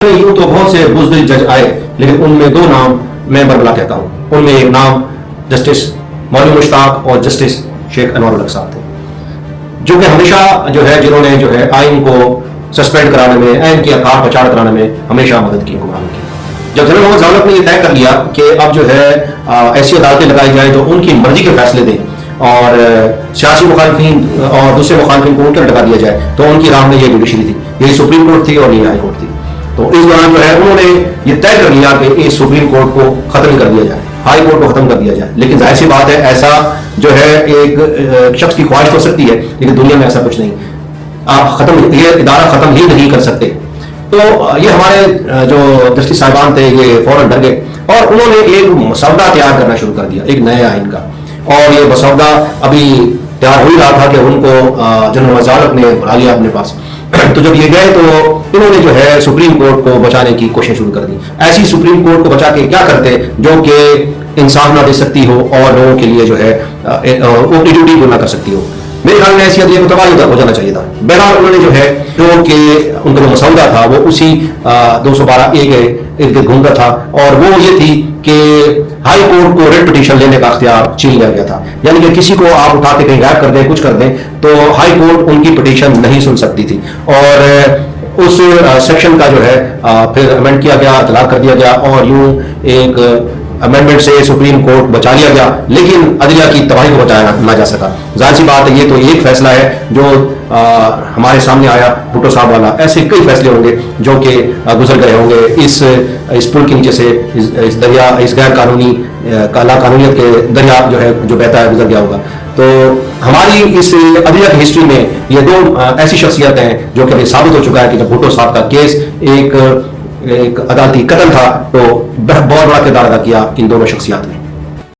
यूं तो बहुत से बुज़दिल जज आए, लेकिन उनमें दो नाम मैं बरबला कहता हूँ। उनमें एक नाम जस्टिस मौलवी मुश्ताक और जस्टिस शेख अनवर साहब थे, जो कि हमेशा जो है जिन्होंने जो है आइन को सस्पेंड कराने में, आइन की आकार पछाड़ कराने में हमेशा मदद की, हुक्मरान की। जब जनरल मोहम्मद ज़ालक ने ये तय कर लिया कि अब जो है ऐसी अदालतें लगाई जाए जो उनकी मर्जी के फैसले दें और सियासी मुखालफिन और दूसरे मुखालफिन को उनके लगा दिया जाए, तो उनकी राह में ये जुडिशरी थी, यही सुप्रीम कोर्ट थी और ये हाई कोर्ट थी। तो इस दौरान जो है उन्होंने ये तय कर लिया कि इस सुप्रीम कोर्ट को खत्म कर दिया जाए, हाई कोर्ट को खत्म कर दिया जाए। लेकिन जाहिर सी बात है, ऐसा जो है एक शख्स की ख्वाहिश हो सकती है, लेकिन दुनिया में ऐसा कुछ नहीं। आप खत्म, ये इदारा खत्म ही नहीं कर सकते। तो ये हमारे जो जस्टिस साहिबान थे, ये फौरन डर गए और उन्होंने एक मसौदा तैयार करना शुरू कर दिया, एक नए आइन का। और ये मसौदा अभी तैयार हो ही रहा था कि उनको जनरल ज़ालक ने बुला लिया अपने पास। तो जब ये गए तो इन्होंने जो है सुप्रीम कोर्ट को बचाने की कोशिश शुरू कर दी। ऐसी सुप्रीम कोर्ट को बचा के क्या करते जो कि इंसाफ ना दे सकती हो और लोगों के लिए जो है ड्यूटी को ना कर सकती हो। मेरे ख्याल में ऐसी अदलिया को तबाही हो जाना चाहिए था। बहरहाल उन्होंने जो है जो कि उनका जो मसौदा था वो उसी 212A के इर्द गिर्द घूमता था, और वो ये थी कि हाई कोर्ट को रेट पिटीशन लेने का अख्तियार छीन लिया गया था। यानी कि किसी को आप उठा के कहीं गायब कर दें, कुछ कर दें, तो हाई कोर्ट उनकी पिटीशन नहीं सुन सकती थी। और उस सेक्शन का जो है फिर अमेंड किया गया, तलाक कर दिया गया और यूं एक अमेंडमेंट से सुप्रीम कोर्ट बचा लिया गया, लेकिन अदलिया की तबाही को बचाया ना जा सका। जाहिर सी बात है, ये तो एक फैसला है जो हमारे सामने आया भुट्टो साहब वाला। ऐसे कई फैसले होंगे जो कि गुजर गए होंगे इस पुल के नीचे से, इस दरिया, इस गैर कानूनी लाकानूनियत के दरिया जो है जो बहता है, गुजर गया होगा। तो हमारी इस अदलिया की हिस्ट्री में ये दो ऐसी शख्सियत हैं जो कि अभी साबित हो चुका है कि जब भुट्टो साहब का केस एक अदालती कत्ल था, तो बहुत बड़ा किरदार अदा किया इन दोनों शख्सियात ने।